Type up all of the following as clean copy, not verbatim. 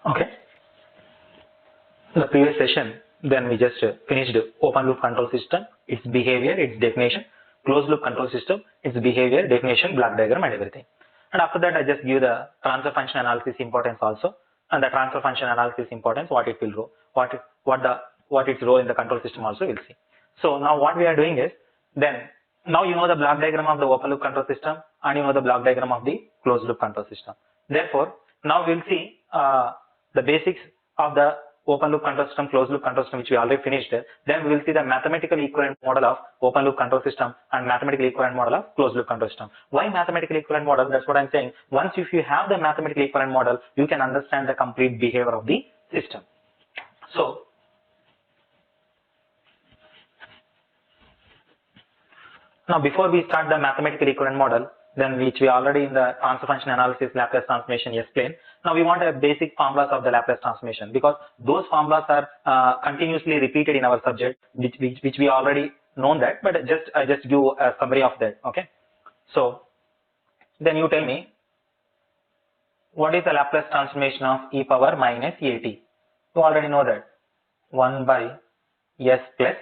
Okay. In the previous session, then we just finished open loop control system, its behavior, its definition, closed loop control system, its behavior, definition, block diagram and everything. And after that, I just give the transfer function analysis importance also, and the transfer function analysis importance, what it will do, what its role in the control system also we'll see. So now what we are doing is, then now you know the block diagram of the open loop control system and you know the block diagram of the closed loop control system. Therefore, now we'll see the basics of the open loop control system, closed loop control system, which we already finished. Then we will see the mathematical equivalent model of open loop control system and mathematical equivalent model of closed loop control system. Why mathematical equivalent model? That's what I'm saying. Once if you have the mathematical equivalent model, you can understand the complete behavior of the system. So now before we start the mathematical equivalent model, then which we already in the transfer function analysis Laplace transformation explained. Now we want a basic formulas of the Laplace transformation, because those formulas are continuously repeated in our subject, which we already known that, but I just give a summary of that. Okay. So then you tell me, what is the Laplace transformation of e power minus at? You already know that 1 by s plus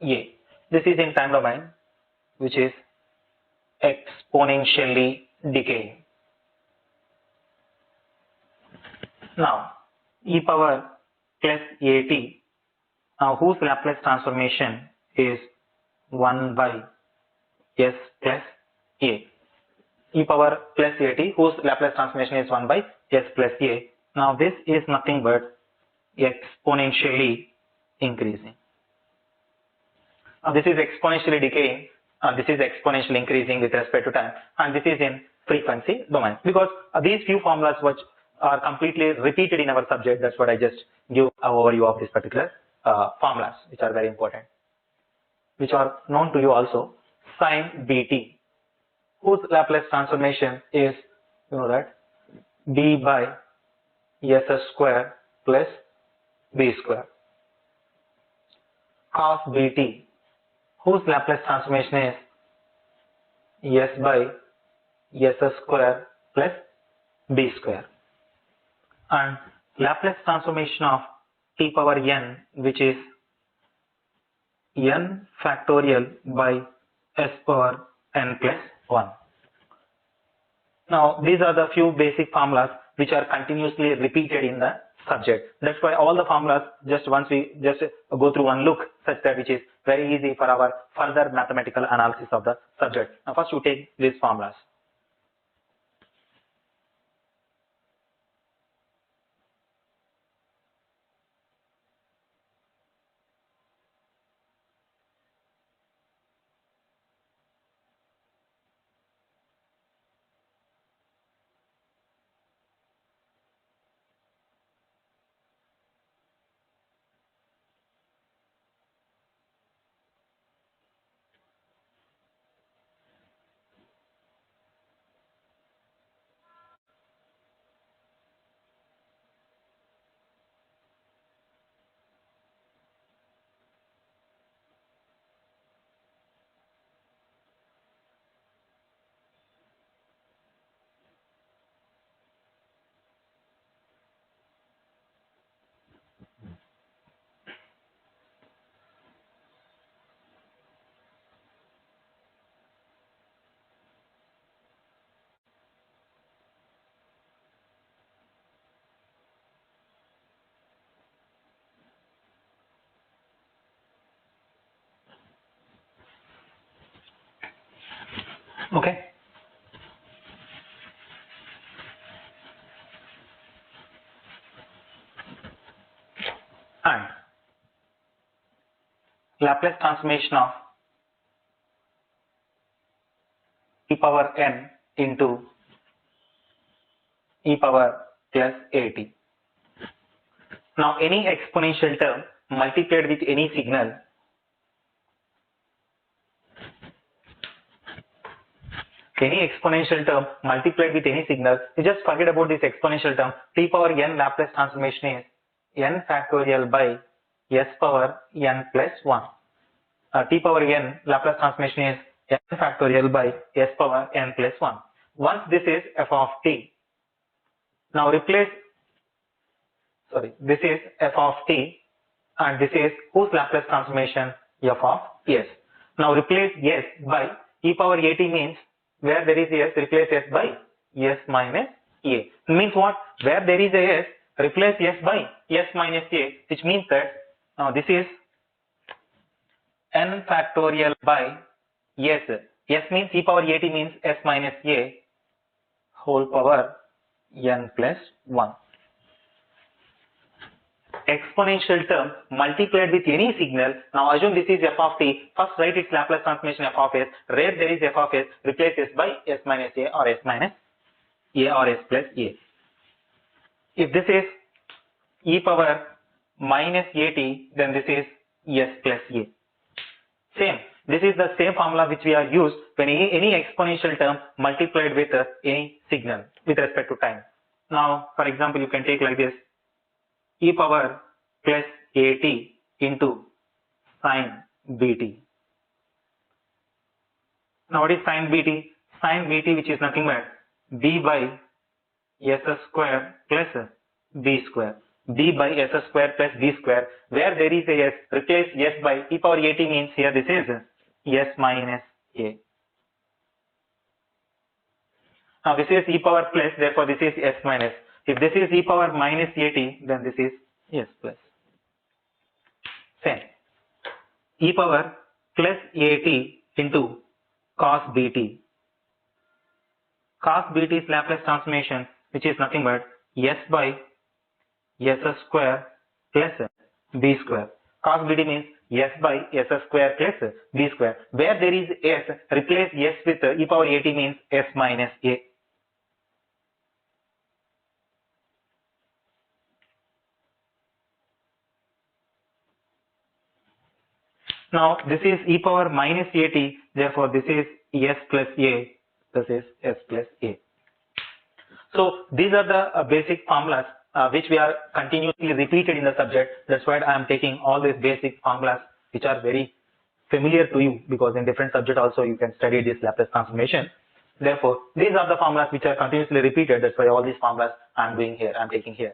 a. This is in time domain, which is exponentially decaying. Now e power plus at, now whose Laplace transformation is 1 by s plus a. E power plus at, whose Laplace transformation is 1 by s plus a. Now this is nothing but exponentially increasing. Now this is exponentially decaying. This is exponentially increasing with respect to time, and this is in frequency domain, because these few formulas which are completely repeated in our subject. That's what I just give an overview of this particular formulas, which are very important, which are known to you also. Sin bt, whose Laplace transformation is, you know that, b by s square plus b square. Cos bt, whose Laplace transformation is s by s square plus b square. And Laplace transformation of t power n, which is n factorial by s power n plus 1. Now these are the few basic formulas which are continuously repeated in the subject. That's why all the formulas, just once we just go through one look, such that which is very easy for our further mathematical analysis of the subject. Now first you take these formulas. Okay. And Laplace transformation of e power n into e power plus at. Now any exponential term multiplied with any signal, you just forget about this exponential term. T power n Laplace transformation is n factorial by s power n plus 1. T power n Laplace transformation is n factorial by s power n plus 1. Once this is f of t, now replace this is f of t, and this is whose Laplace transformation? F of s. Now replace s by e power at means where there is s, replace s by s minus a. Means what? Where there is a s, replace s by s minus a, which means that now this is n factorial by s. S means e power at means s minus a whole power n plus 1. Exponential term multiplied with any signal. Now assume this is f of t. First write its Laplace transformation f of s. Where there is f of s, replace s by s minus a or s minus a or s plus a. If this is e power minus at, then this is s plus a. Same. This is the same formula which we are used when any exponential term multiplied with any signal with respect to time. Now, for example, you can take like this: e power plus at into sine bt. Now, what is sine bt? Sine bt, which is nothing but b by s square plus b square. b by s square plus b square. Where there is a s, replace s by e power at means here this is s minus a. Now this is e power plus, therefore this is s minus. If this is e power minus at, then this is s plus. Same. E power plus at into cos bt. Cos bt is Laplace transformation, which is nothing but s by s square plus b square. Cos bt means s by s square plus b square. Where there is s, replace s with e power at means s minus a. Now this is e power minus at, therefore this is s plus a, this is s plus a. So these are the basic formulas which we are continuously repeated in the subject. That's why I am taking all these basic formulas which are very familiar to you, because in different subject also you can study this Laplace transformation. Therefore, these are the formulas which are continuously repeated. That's why all these formulas I am doing here, I am taking here.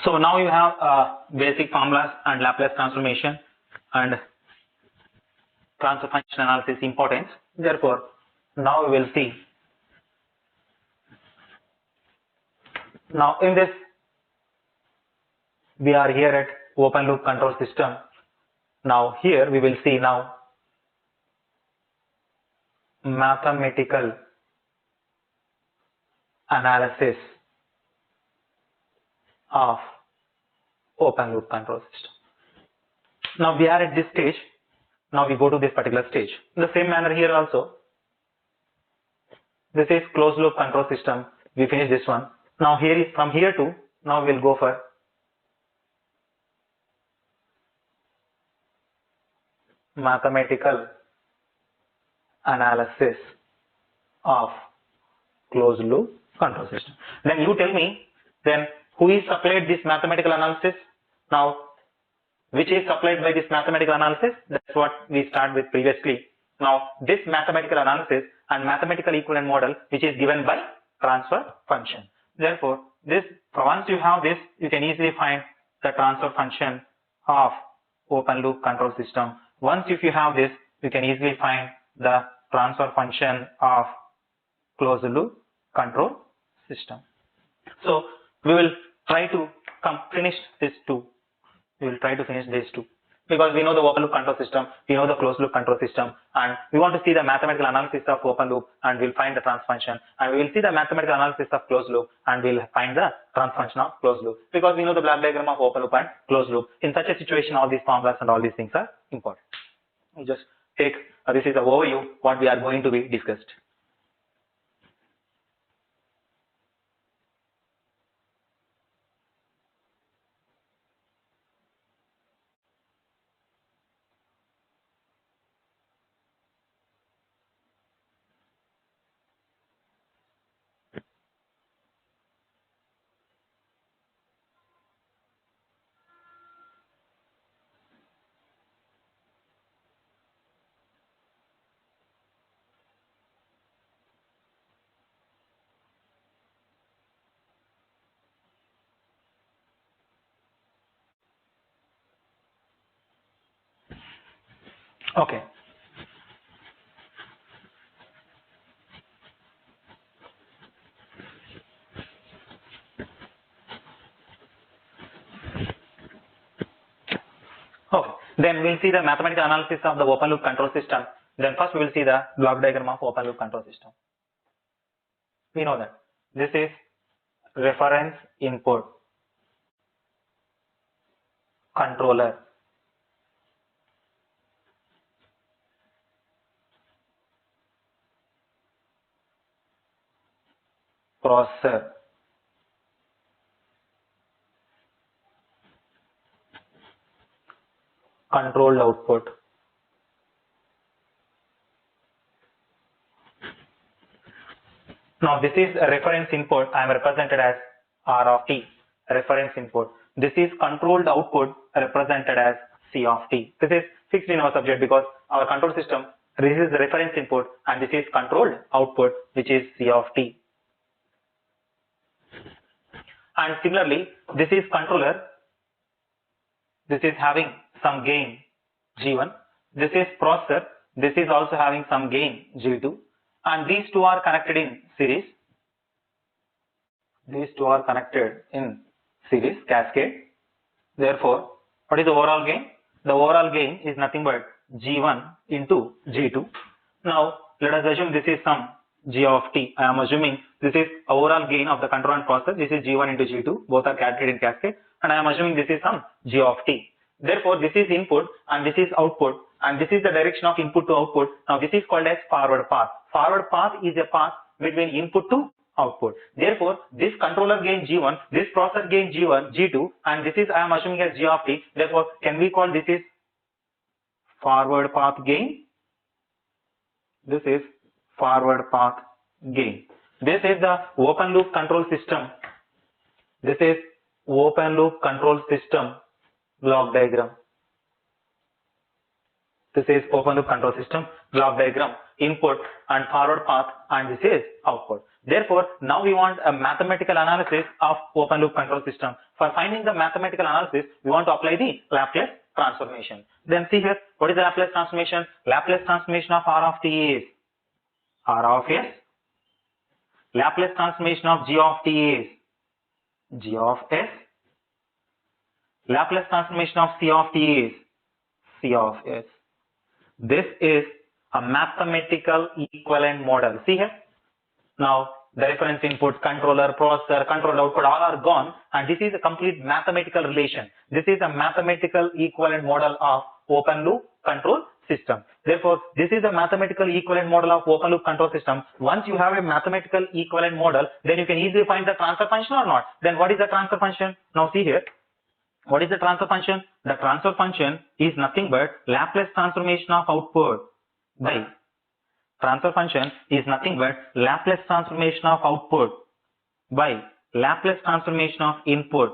So now you have basic formulas and Laplace transformation and transfer function analysis importance. Therefore, now we will see. Now in this, we are here at open loop control system. Now here we will see now mathematical analysis of open loop control system. Now we are at this stage. Now we go to this particular stage. In the same manner here also. This is closed loop control system. We finish this one. Now here is from here to, now we will go for mathematical analysis of closed loop control system. Then you tell me, then who is supplied this mathematical analysis? Now, which is supplied by this mathematical analysis? That's what we start with previously. Now, this mathematical analysis and mathematical equivalent model, which is given by transfer function. Therefore, this, once you have this, you can easily find the transfer function of open loop control system. Once if you have this, you can easily find the transfer function of closed loop control system. So we will try to finish this two. We will try to finish these two, because we know the open loop control system, we know the closed loop control system, and we want to see the mathematical analysis of open loop, and we'll find the transfer function, and we will see the mathematical analysis of closed loop, and we'll find the transfer function of closed loop, because we know the block diagram of open loop and closed loop. In such a situation, all these formulas and all these things are important. We'll just take this is the overview what we are going to be discussed. Okay. Okay. Then we'll see the mathematical analysis of the open loop control system. Then first we will see the block diagram of open loop control system. We know that this is reference input controller, processor, controlled output. Now this is a reference input. I am represented as R of t, reference input. This is controlled output represented as C of t. This is fixed in our subject because our control system, this is the reference input and this is controlled output, which is C of t. And similarly, this is controller. This is having some gain G1. This is processor. This is also having some gain G2. And these two are connected in series. These two are connected in series, cascade. Therefore, what is the overall gain? The overall gain is nothing but G1 into G2. Now, let us assume this is some G of t. I am assuming this is overall gain of the control and process. This is G1 into G2. Both are cascaded in cascade. And I am assuming this is some G of t. Therefore, this is input and this is output. And this is the direction of input to output. Now, this is called as forward path. Forward path is a path between input to output. Therefore, this controller gain G1, this processor gain G1, G2, and this is I am assuming as G of t. Therefore, can we call this is forward path gain? This is forward path gain. This is the open loop control system. This is open loop control system block diagram. This is open loop control system block diagram, input and forward path, and this is output. Therefore, now we want a mathematical analysis of open loop control system. For finding the mathematical analysis, we want to apply the Laplace transformation. Then see here, what is the Laplace transformation? Laplace transformation of R of t is R of s. Laplace transformation of G of t is G of s. Laplace transformation of C of t is C of s. This is a mathematical equivalent model. See here. Now, the reference input, controller, processor, control output, all are gone, and this is a complete mathematical relation. This is a mathematical equivalent model of open loop control system. Therefore, this is a mathematical equivalent model of open loop control system. Once you have a mathematical equivalent model, then you can easily find the transfer function or not. Then what is the transfer function? Now see here. What is the transfer function? The transfer function is nothing but Laplace transformation of output by transfer function is nothing but Laplace transformation of output by Laplace transformation of input.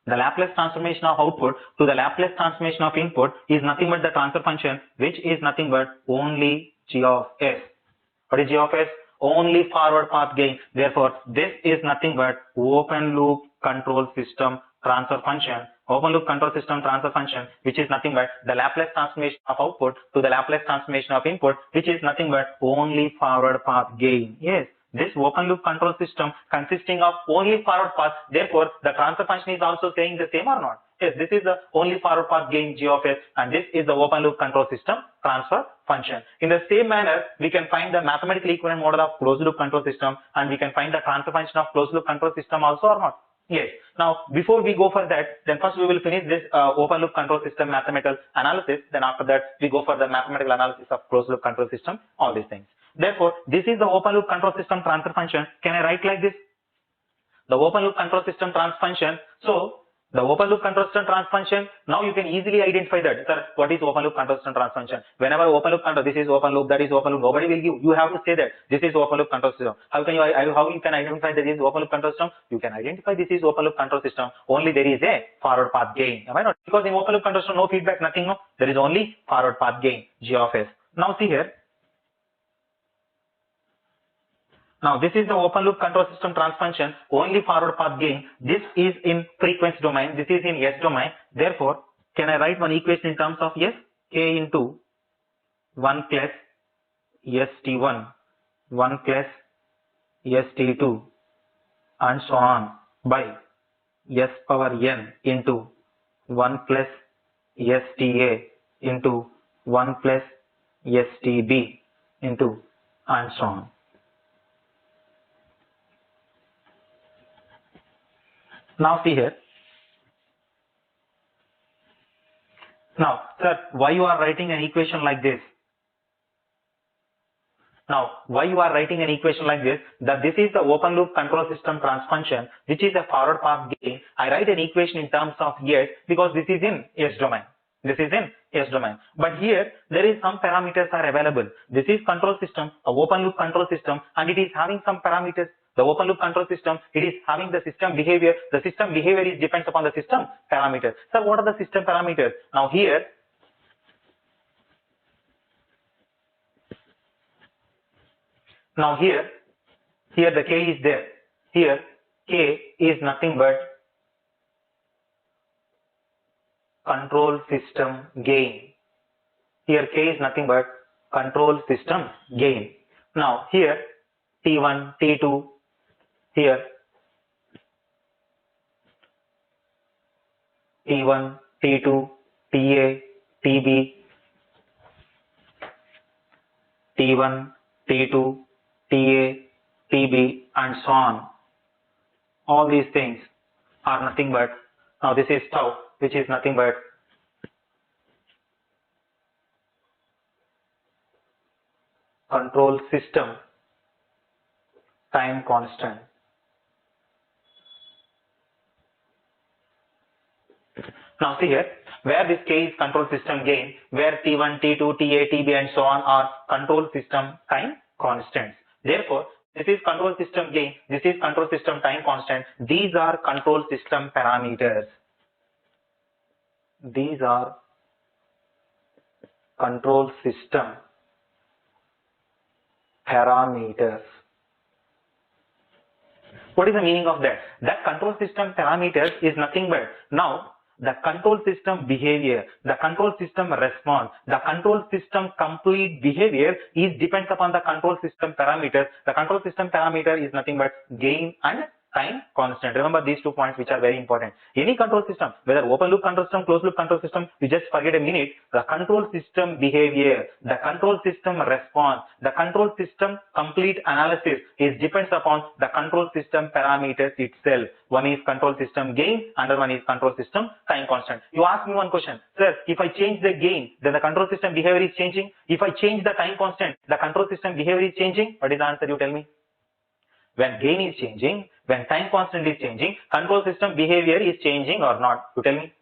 The Laplace transformation of output to the Laplace transformation of input is nothing but the transfer function, which is nothing but only G of s. What is G of s? Only forward path gain. Therefore, this is nothing but open loop control system transfer function, open loop control system transfer function, which is nothing but the Laplace transformation of output to the Laplace transformation of input, which is nothing but only forward path gain. Yes, this open loop control system consisting of only forward path. Therefore, the transfer function is also saying the same or not? Yes, this is the only forward path gain G of s, and this is the open loop control system transfer function. In the same manner, we can find the mathematical equivalent model of closed loop control system, and we can find the transfer function of closed loop control system also or not? Yes. Now, before we go for that, then first we will finish this open loop control system mathematical analysis. Then after that, we go for the mathematical analysis of closed loop control system, all these things. Therefore, this is the open loop control system transfer function. Can I write like this? The open loop control system transfer function. So, the open loop control system transfer function, now you can easily identify that. Sir, what is open loop control system transfer function? Whenever open loop control, this is open loop, that is open loop, nobody will give. You have to say that this is open loop control system. How you can identify that this is open loop control system? You can identify this is open loop control system. Only there is a forward path gain. Am I not? Because in open loop control system, no feedback, nothing. No, there is only forward path gain, G of s. Now see here. Now this is the open loop control system transfer function, only forward path gain. This is in frequency domain, this is in S domain. Therefore, can I write one equation in terms of S? k into 1 plus st1, 1 plus st2 and so on by s power n into 1 plus sta into 1 plus stb into and so on. Now see here. Now, sir, why you are writing an equation like this? Now, why you are writing an equation like this? That this is the open loop control system transfer function, which is a forward path gain. I write an equation in terms of S because this is in S domain. This is in S domain. But here, there is some parameters are available. This is control system, a open loop control system, and it is having some parameters. The open loop control system, it is having the system behavior. The system behavior is depends upon the system parameters. So what are the system parameters? Now here the k is there. Here k is nothing but control system gain. Here k is nothing but control system gain. Now here T1, T2, here T1, T2, TA, TB, T1, T2, TA, TB and so on. All these things are nothing but, now this is tau, which is nothing but control system time constant. Now see here, where this k is control system gain, where T1, T2, TA, TB and so on are control system time constants. Therefore, this is control system gain, this is control system time constant. These are control system parameters. These are control system parameters. What is the meaning of that? That control system parameters is nothing but, now the control system behavior, the control system response, the control system complete behavior is depends upon the control system parameters. The control system parameter is nothing but gain and time constant. Remember these 2 points which are very important. Any control system, whether open loop control system, closed loop control system, you just forget a minute. The control system behavior, the control system response, the control system complete analysis is depends upon the control system parameters itself. One is control system gain, another one is control system time constant. You ask me one question, sir, if I change the gain, then the control system behavior is changing. If I change the time constant, the control system behavior is changing. What is the answer? You tell me. When gain is changing, when time constant is changing, control system behavior is changing or not? You tell me.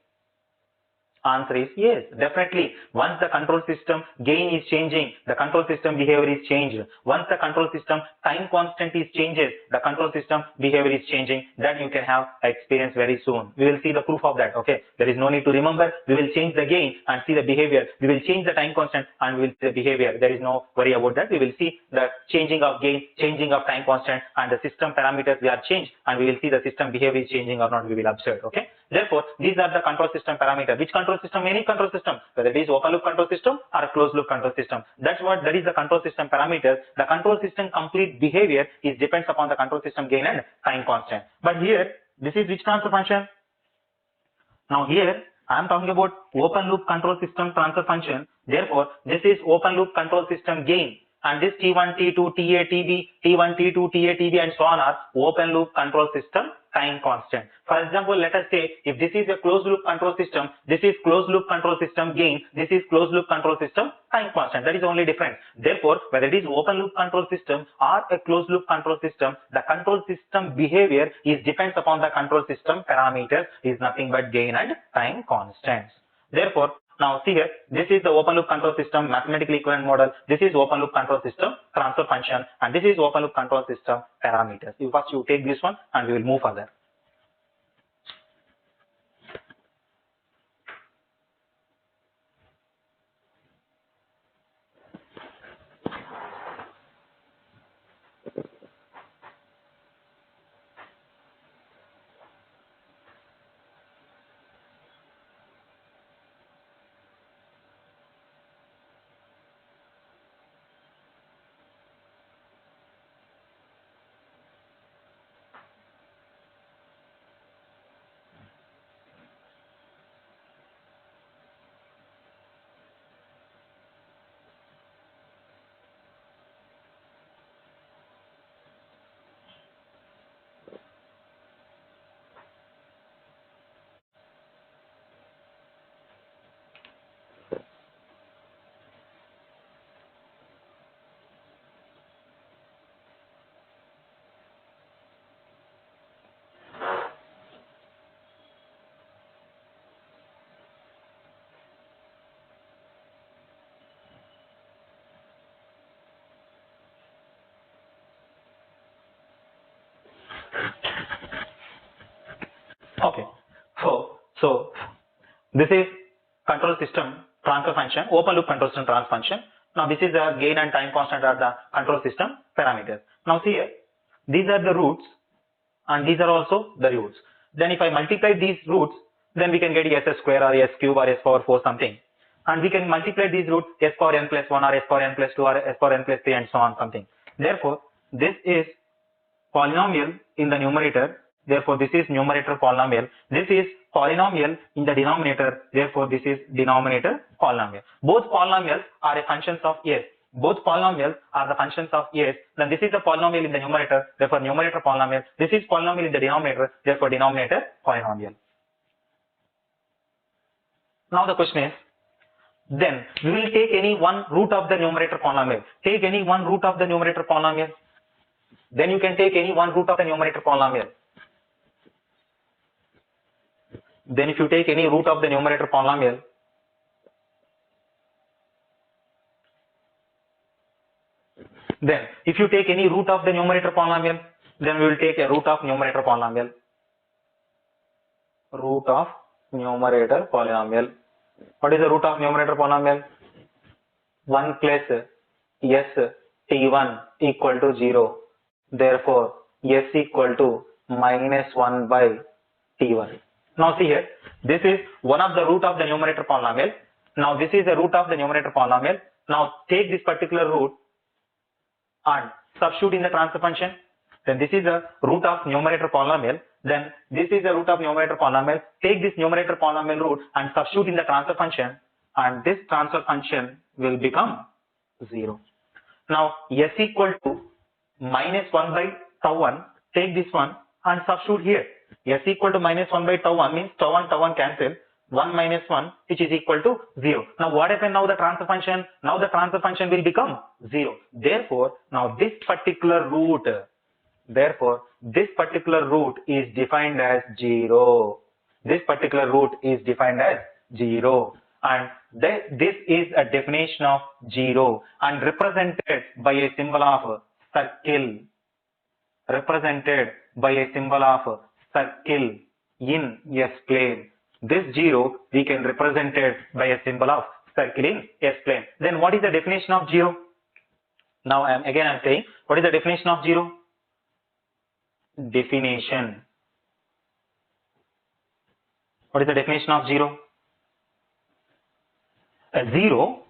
Answer is yes, definitely. Once the control system gain is changing, the control system behavior is changed. Once the control system time constant is changes, the control system behavior is changing. That you can have experience very soon. We will see the proof of that. Okay, there is no need to remember. We will change the gain and see the behavior. We will change the time constant and we will see the behavior. There is no worry about that. We will see the changing of gain, changing of time constant, and the system parameters we are changed, and we will see the system behavior is changing or not. We will observe. Okay. Therefore, these are the control system parameters. Which control system? Any control system, whether it is open loop control system or a closed loop control system. That is the control system parameters. The control system complete behavior is depends upon the control system gain and time constant. But here, this is which transfer function? Now here, I am talking about open loop control system transfer function. Therefore, this is open loop control system gain. And this T1, T2, TA, TB, T1, T2, TA, TB and so on are open loop control system time constant. For example, let us say if this is a closed loop control system, this is closed loop control system gain, this is closed loop control system time constant. That is only difference. Therefore, whether it is open loop control system or a closed loop control system, the control system behavior is depends upon the control system parameters is nothing but gain and time constants. Therefore, now see here, this is the open loop control system mathematically equivalent model. This is open loop control system transfer function, and this is open loop control system parameters. First you take this one and we will move further. So this is control system transfer function, open loop control system transfer function. Now this is the gain and time constant are the control system parameters. Now see here, these are the roots and these are also the roots. Then if I multiply these roots, then we can get s square or s cube or s power 4 something. And we can multiply these roots s power n plus 1 or s power n plus 2 or s power n plus 3 and so on something. Therefore, this is polynomial in the numerator. Therefore, this is numerator polynomial. This is polynomial in the denominator. Therefore, this is denominator polynomial. Both polynomials are a functions of s. Both polynomials are the functions of s. Then this is the polynomial in the numerator. Therefore, numerator polynomial. This is polynomial in the denominator. Therefore, denominator polynomial. Now the question is, then we will take any one root of the numerator polynomial. Take any one root of the numerator polynomial. Then you can take any one root of the numerator polynomial. Then if you take any root of the numerator polynomial, then if you take any root of the numerator polynomial, then we will take a root of numerator polynomial. Root of numerator polynomial. What is the root of numerator polynomial? 1 plus s t1 equal to 0. Therefore, s equal to minus 1 by t1. Now see here, this is one of the root of the numerator polynomial. Now this is the root of the numerator polynomial. Now take this particular root and substitute in the transfer function. Then this is the root of numerator polynomial. Then this is the root of numerator polynomial. Take this numerator polynomial root and substitute in the transfer function, and this transfer function will become 0. Now s equal to minus 1 by tau 1. Take this one and substitute here. S equal to minus 1 by tau 1 means tau 1 cancel. 1 minus 1 which is equal to 0. Now what happened now the transfer function? Now the transfer function will become 0. Therefore, now this particular root is defined as 0. This particular root is defined as 0. And this is a definition of 0 and represented by a symbol of circle. Represented by a symbol of circle in S-plane. This 0 we can represent it by a symbol of circle in S-plane. Then what is the definition of 0? Now I'm saying, what is the definition of 0? Definition. What is the definition of 0? A zero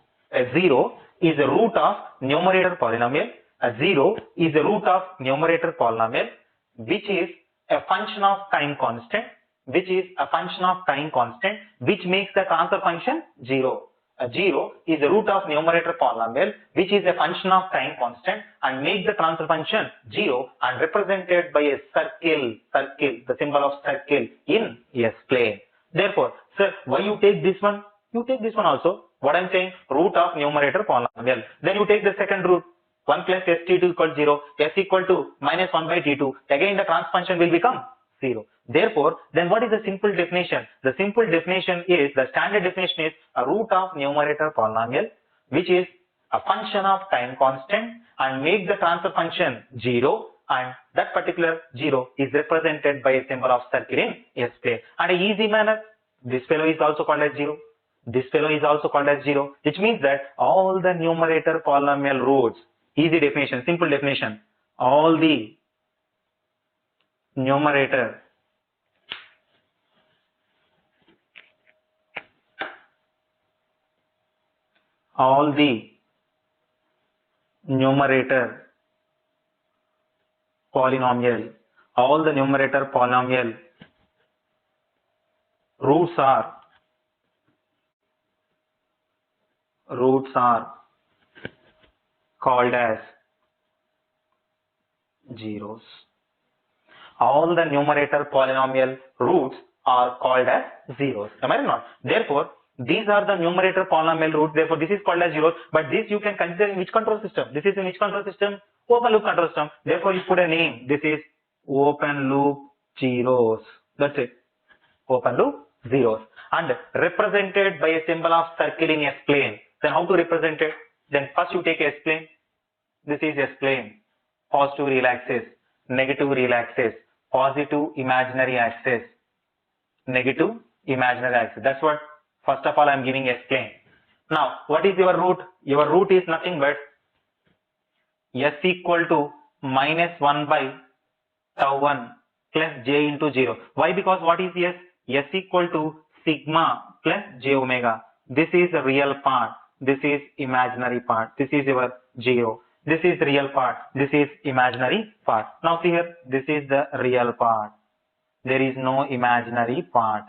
is the root of numerator polynomial. A 0 is the root of numerator polynomial, which is a function of time constant, which makes the transfer function 0. A 0 is the root of numerator polynomial, which is a function of time constant and make the transfer function 0 and represented by a circle, the symbol of circle in S-plane. Therefore, sir, why you take this one? You take this one also. What I'm saying, root of numerator polynomial. Then you take the second root. 1 plus st2 equal to 0, s equal to minus 1 by t2. Again the transfer function will become 0. Therefore, then what is the simple definition? The simple definition is, the standard definition is a root of numerator polynomial, which is a function of time constant and make the transfer function 0, and that particular 0 is represented by a symbol of circle in S-plane. And a easy manner, this fellow is also called as 0. This fellow is also called as 0, which means that all the numerator polynomial roots, easy definition, simple definition, all the numerator polynomial, roots are called as zeros. All the numerator polynomial roots are called as zeros. Am I right or not? Therefore, these are the numerator polynomial roots. Therefore, this is called as zeros. But this you can consider in which control system? This is in which control system? Open loop control system. Therefore, you put a name. This is open loop zeros. That's it. Open loop zeros. And represented by a symbol of circle in S-plane. Then how to represent it? Then first you take S-plane. This is S-plane. Positive real axis, negative real axis, positive imaginary axis, negative imaginary axis. That's what first of all I'm giving explain. Now what is your root? Your root is nothing but s equal to minus 1 by tau 1 plus j into 0. Why? Because what is s? S equal to sigma plus j omega. This is the real part. This is imaginary part. This is your 0. This is the real part. This is imaginary part. Now see here. This is the real part. There is no imaginary part.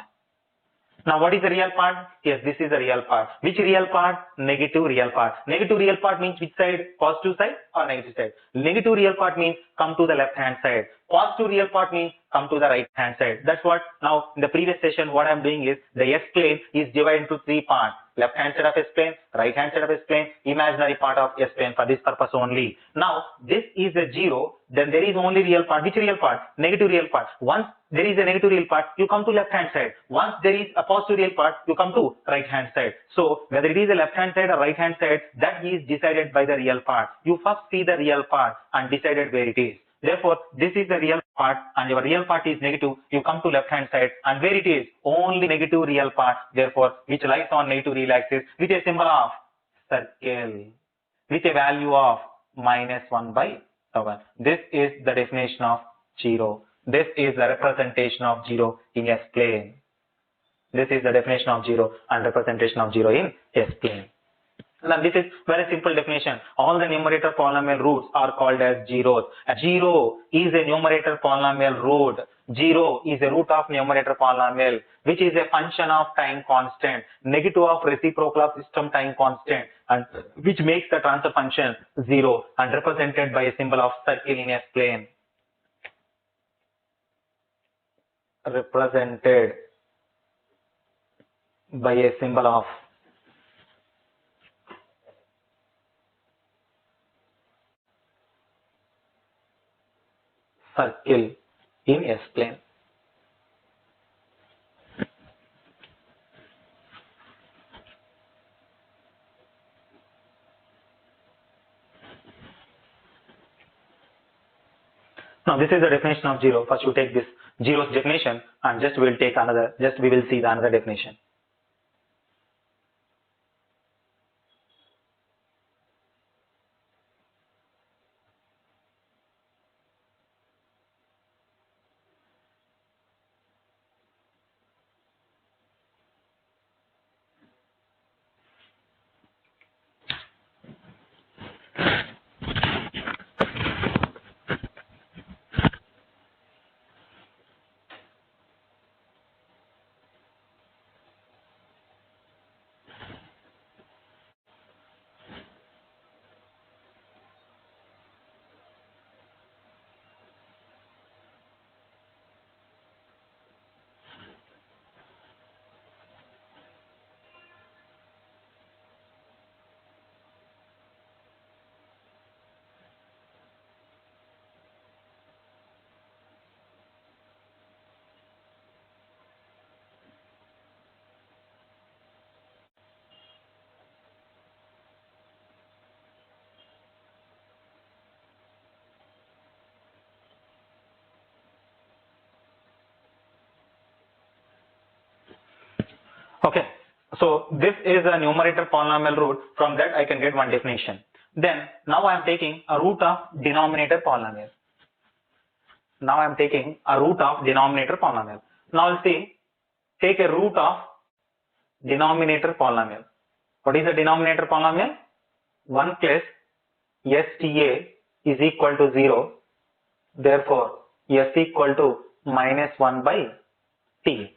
Now what is the real part? Yes, this is the real part. Which real part? Negative real part. Negative real part means which side? Positive side or negative side? Negative real part means come to the left hand side. Positive real part means come to the right hand side. That's what now in the previous session what I'm doing is the S plane is divided into 3 parts. Left hand side of S plane, right hand side of S plane, imaginary part of S plane for this purpose only. Now this is a 0, then there is only real part. Which real part? Negative real part. Once there is a negative real part, you come to left hand side. Once there is a positive real part, you come to right hand side. So whether it is a left hand side or right hand side, that is decided by the real part. You first see the real part and decided where it is. Therefore, this is the real part and your real part is negative. You come to left hand side and where it is? Only negative real part. Therefore, which lies on negative real axis with a symbol of circle with a value of minus 1 by 7. This is the definition of 0. This is the representation of 0 in S plane. This is the definition of 0 and representation of 0 in S plane. Now this is very simple definition. All the numerator polynomial roots are called as zeros. 0 is a numerator polynomial root. 0 is a root of numerator polynomial which is a function of time constant, negative of reciprocal of system time constant, and which makes the transfer function 0 and represented by a symbol of circle in S plane. Represented by a symbol of circle in S plane. Now this is the definition of 0. First you take this 0's definition and just we will take another, just we will see the another definition. Okay, so this is a numerator polynomial root. From that I can get one definition. Then now I am taking a root of denominator polynomial. Now I am taking a root of denominator polynomial. Now I'll see, take a root of denominator polynomial. What is the denominator polynomial? 1 plus STA is equal to 0. Therefore, S equal to minus 1 by T.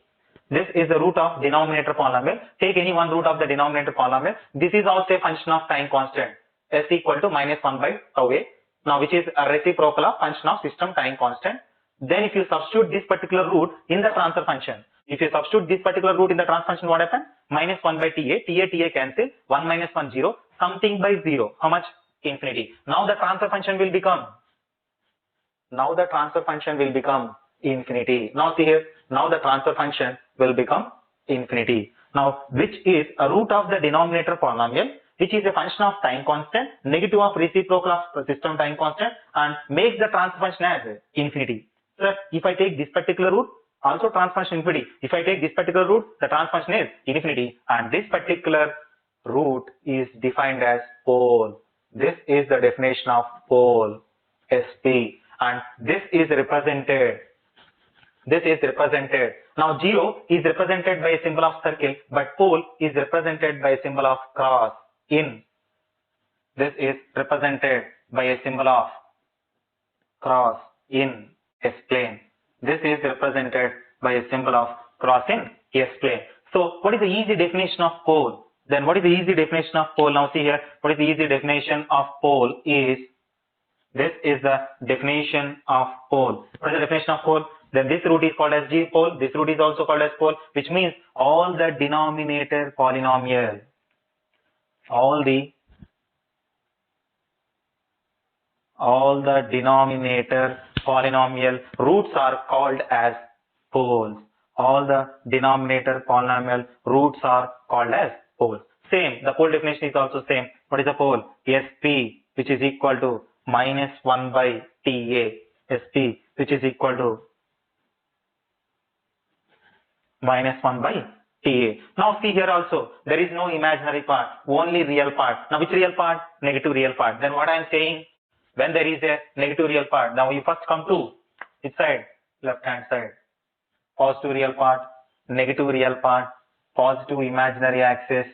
This is the root of denominator polynomial. Take any one root of the denominator polynomial. This is also a function of time constant. S equal to minus 1 by tau a. Now which is a reciprocal of function of system time constant. Then if you substitute this particular root in the transfer function. If you substitute this particular root in the transfer function, what happens? Minus 1 by TA cancel. 1 minus 1 0. Something by 0. How much? Infinity. Now the transfer function will become. Now the transfer function will become infinity. Now see here. Now the transfer function will become infinity. Now which is a root of the denominator polynomial which is a function of time constant, negative of reciprocal of system time constant, and makes the transfer function as infinity. So if I take this particular root, Also transformation infinity. If I take this particular root, the transformation is infinity, and this particular root is defined as pole. This is the definition of pole, SP, and this is represented. Now 0 is represented by a symbol of circle, but pole is represented by a symbol of cross. In this is represented by a symbol of cross in S plane. This is represented by a symbol of cross in S plane. So what is the easy definition of pole? Then what is the easy definition of pole? Now see here, what is the easy definition of pole is, this is the definition of pole. What is the definition of pole? Then this root is called as G pole, this root is also called as pole, which means all the denominator polynomial, all the denominator polynomial roots are called as poles. All the denominator polynomial roots are called as poles. Same, the pole definition is also same. What is the pole? SP, which is equal to minus 1 by TA. SP, which is equal to minus 1 by TA. Now see here also, there is no imaginary part, only real part. Now which real part? Negative real part. Then what I am saying? When there is a negative real part, now you first come to which side? Left hand side. Positive real part, negative real part, positive imaginary axis,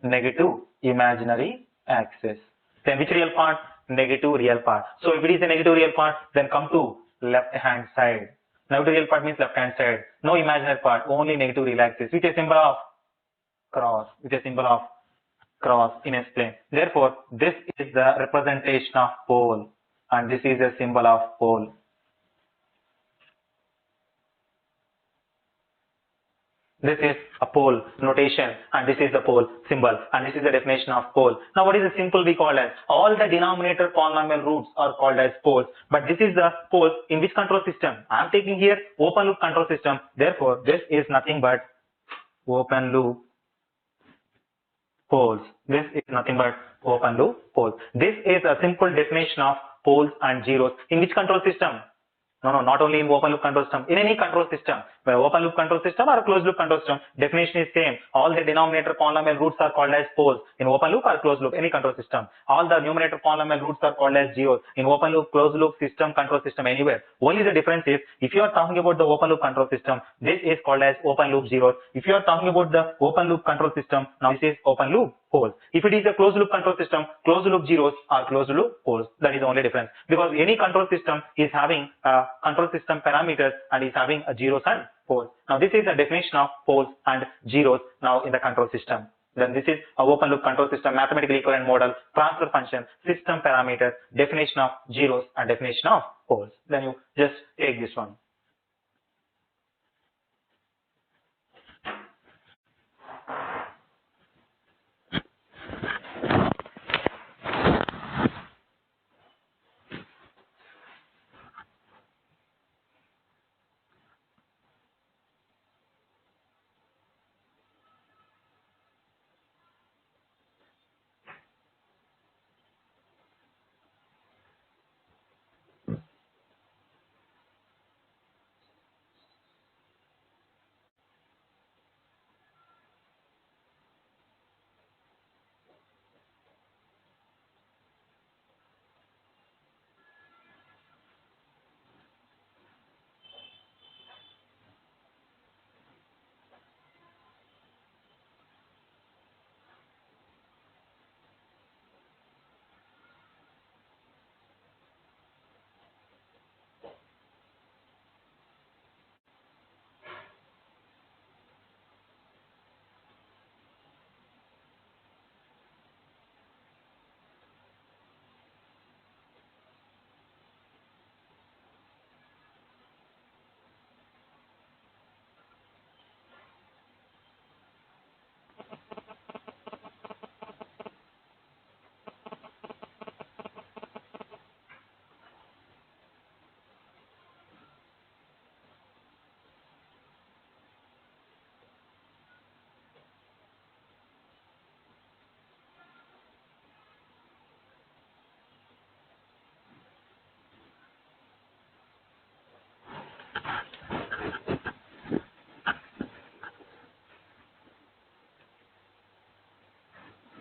negative imaginary axis. Then which real part? Negative real part. So if it is a negative real part, then come to left hand side. Negative real part means left hand side. No imaginary part, only negative real axis, which is symbol of cross, in S plane. Therefore, this is the representation of pole, and this is a symbol of pole. This is a pole notation, and this is the pole symbol, and this is the definition of pole. Now what is the simple we call as? All the denominator polynomial roots are called as poles, but this is the pole in which control system? I am taking here open loop control system. Therefore, this is nothing but open loop poles. This is nothing but open loop poles. This is a simple definition of poles and zeros. In which control system? No, not only in open loop control system, in any control system, whether open loop control system or a closed loop control system, definition is same. All the denominator polynomial roots are called as poles in open loop or closed loop, any control system. All the numerator polynomial roots are called as zeros in open loop, closed loop system, control system, anywhere. Only the difference is, if you are talking about the open loop control system, this is called as open loop zeros. If you are talking about the open loop control system, now this is open loop poles. If it is a closed loop control system, closed loop zeros are closed loop poles. That is the only difference, because any control system is having control system parameters and is having a zeros and poles. Now this is the definition of poles and zeros now in the control system. Then this is a open loop control system, mathematically equivalent model, transfer function, system parameters, definition of zeros and definition of poles. Then you just take this one.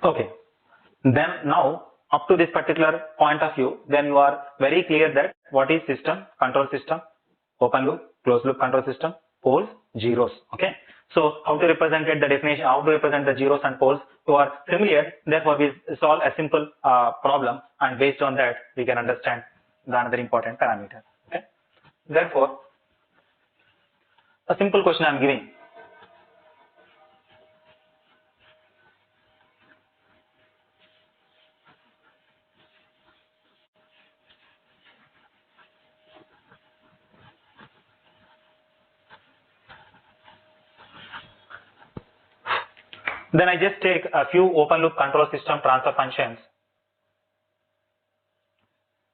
Okay. Then now up to this particular point of view, then you are very clear that what is system, control system, open loop, closed loop control system, poles, zeros. Okay. So how to represent it, the definition, how to represent the zeros and poles, you are familiar. Therefore, we solve a simple problem, and based on that, we can understand the another important parameter. Okay. Therefore, a simple question I am giving. Then I just take a few open loop control system transfer functions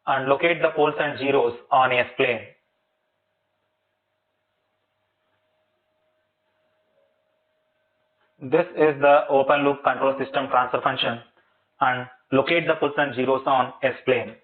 and locate the poles and zeros on S plane. This is the open loop control system transfer function and locate the poles and zeros on S plane.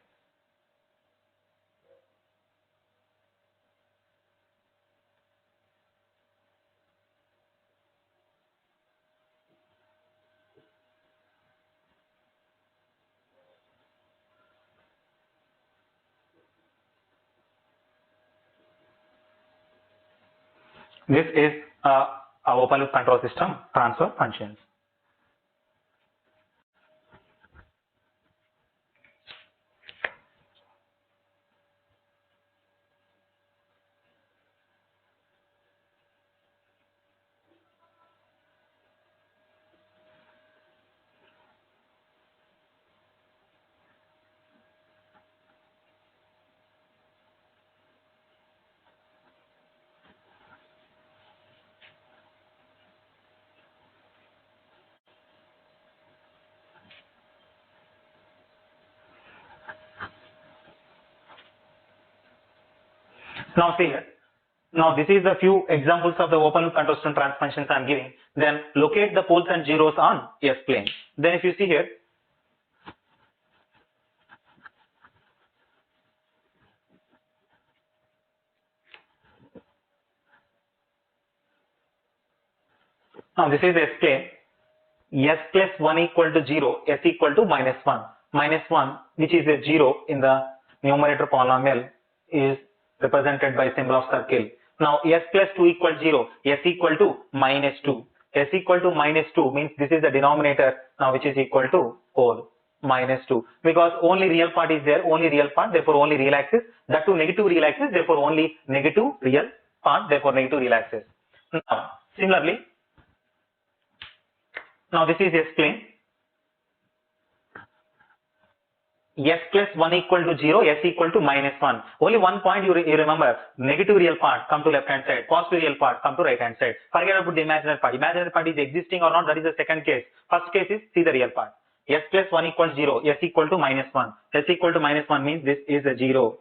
This is our open loop control system transfer functions. Now see here. Now this is a few examples of the open loop control system transfer functions I am giving. Then locate the poles and zeros on S plane. Then if you see here, now this is S plane. S plus 1 equal to 0, S equal to minus 1. Minus 1, which is a 0 in the numerator polynomial, is represented by symbol of circle. Now S plus 2 equal 0, S equal to minus 2. S equal to minus 2 means this is the denominator now, which is equal to pole minus 2, because only real part is there, only real part, therefore only real axis. That too negative real axis, therefore only negative real part, therefore negative real axis. Now similarly, now this is S plane. S plus 1 equal to 0, S equal to minus 1. Only one point you remember, negative real part come to left hand side, positive real part come to right hand side. Forget about the imaginary part. Imaginary part is existing or not, that is the second case. First case is see the real part. S plus 1 equals 0, S equal to minus 1. S equal to minus 1 means this is a 0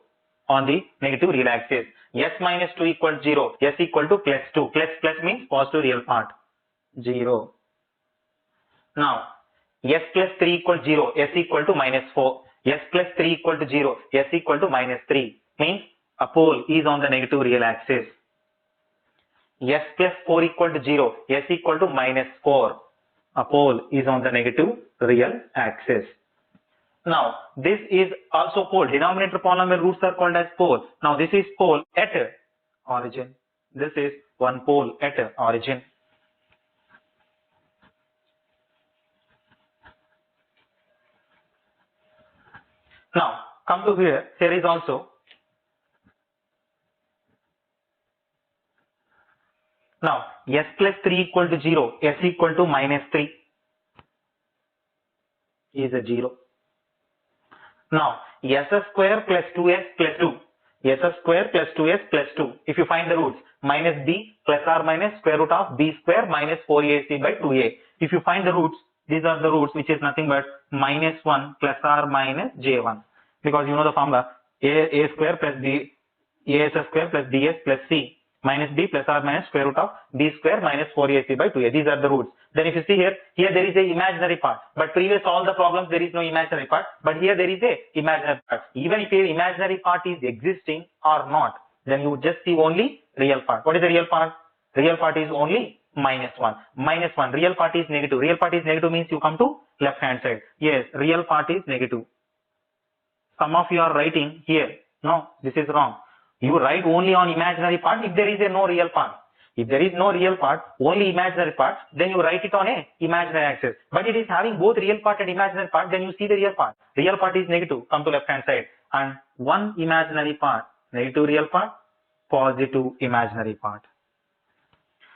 on the negative real axis. S minus 2 equals 0, S equal to plus 2. Plus means positive real part, 0. Now, S plus 3 equals 0, S equal to minus 4. S plus 3 equal to 0, S equal to minus 3. Means a pole is on the negative real axis. S plus 4 equal to 0, S equal to minus 4. A pole is on the negative real axis. Now, this is also pole. Denominator polynomial roots are called as pole. Now, this is pole at origin. This is one pole at origin. Now, come to here, here is also. Now, S plus 3 equal to 0, S equal to minus 3 is a 0. Now, S square plus 2S plus 2. S square plus 2S plus 2. If you find the roots, minus B plus or minus square root of B square minus 4AC by 2A. If you find the roots, these are the roots, which is nothing but minus 1 plus or minus J1. Because you know the formula, A square plus B, AS square plus DS plus C minus B plus or minus square root of B square minus 4AC by 2A. These are the roots. Then if you see here there is a imaginary part. But previous all the problems there is no imaginary part. But here there is a imaginary part. Even if a imaginary part is existing or not, then you just see only real part. What is the real part? Real part is only minus 1. Minus 1. Real part is negative. Real part is negative means you come to left hand side. Yes, real part is negative. Some of you are writing here. No, this is wrong. You write only on imaginary part if there is a no real part. If there is no real part, only imaginary part, then you write it on a imaginary axis. But it is having both real part and imaginary part, then you see the real part. Real part is negative, come to left hand side. And one imaginary part, negative real part, positive imaginary part.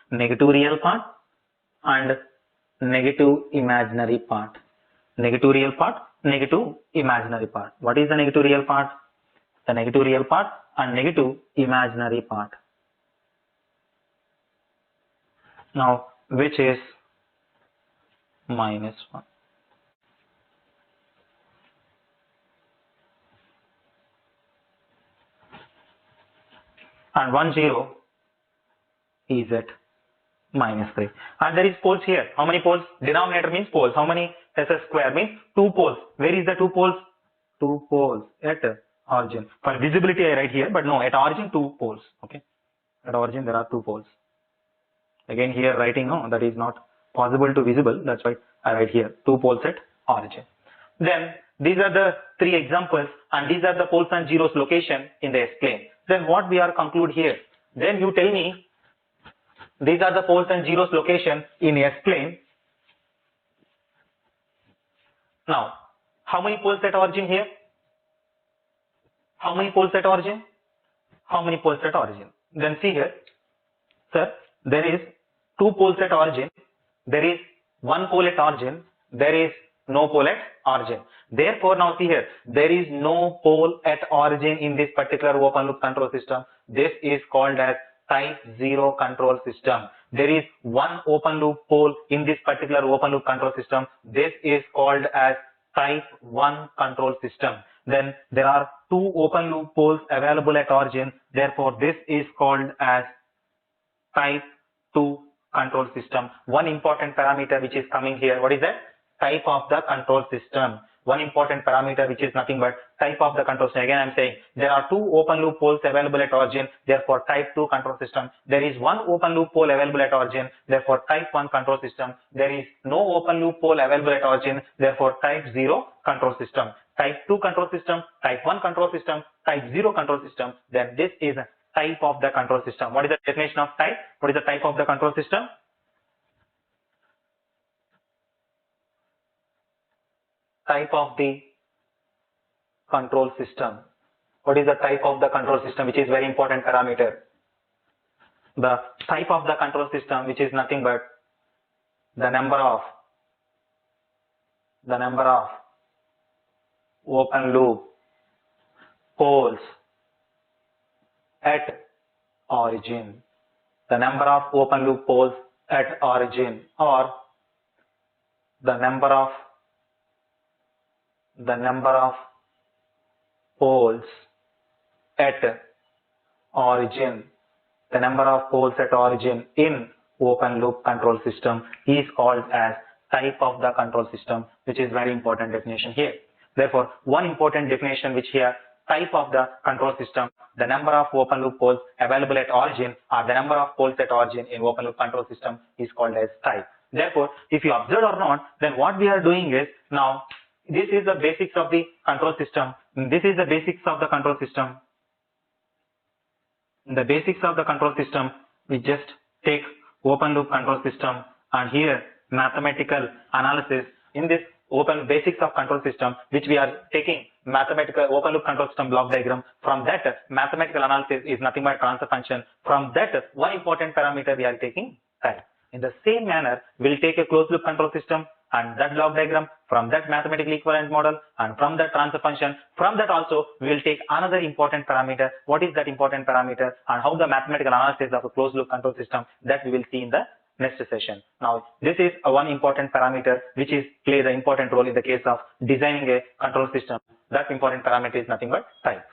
Negative real part and negative imaginary part. Negative real part, negative imaginary part. What is the negative real part? The negative real part and negative imaginary part. Now, which is minus 1? And 1, 0 is at minus 3. And there is poles here. How many poles? Denominator means poles. How many? SS square means 2 poles. Where is the 2 poles? 2 poles at origin. For visibility I write here, but no, at origin 2 poles. Okay. At origin there are 2 poles. Again here writing, no, that is not possible to visible. That's why I write here 2 poles at origin. Then these are the 3 examples and these are the poles and zeros location in the S-plane. Then what we are conclude here? Then you tell me these are the poles and zeros location in S-plane. Now, how many poles at origin here? How many poles at origin? How many poles at origin? Then see here, sir, there is 2 poles at origin, there is 1 pole at origin, there is no pole at origin. Therefore, now see here, there is no pole at origin in this particular open loop control system. This is called as type 0 control system. There is 1 open loop pole in this particular open loop control system. This is called as type 1 control system. Then there are 2 open loop poles available at origin. Therefore, this is called as type 2 control system. One important parameter which is coming here. What is that? Type of the control system. One important parameter which is nothing but type of the control system. Again I am saying there are 2 open loop poles available at origin, therefore type 2 control system. There is 1 open loop pole available at origin, therefore type 1 control system. There is no open loop pole available at origin, therefore type 0 control system. Type 2 control system, type 1 control system, type 0 control system. Then this is a type of the control system. What is the definition of type? What is the type of the control system? Type of the control system. What is the type of the control system, which is very important parameter? The type of the control system, which is nothing but the number of open loop poles at origin. The number of open loop poles at origin, or the number of poles at origin. The number of poles at origin in open loop control system is called as type of the control system, which is very important definition here. Therefore, one important definition which here, type of the control system, the number of open loop poles available at origin or the number of poles at origin in open loop control system is called as type. Therefore, if you observe or not, then what we are doing is, now this is the basics of the control system. This is the basics of the control system. The basics of the control system, we just take open loop control system, and here mathematical analysis in this open basics of control system, which we are taking mathematical open loop control system block diagram. From that, mathematical analysis is nothing but transfer function. From that, one important parameter we are taking type. In the same manner, we'll take a closed loop control system and that block diagram, from that mathematical equivalent model, and from that transfer function. From that also we will take another important parameter. What is that important parameter and how the mathematical analysis of a closed loop control system, that we will see in the next session. Now this is a one important parameter which is plays an important role in the case of designing a control system. That important parameter is nothing but type.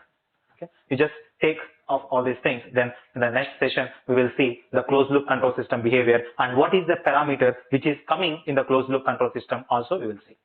Okay, you just take of all these things. Then in the next session we will see the closed loop control system behavior and what is the parameter which is coming in the closed loop control system also we will see.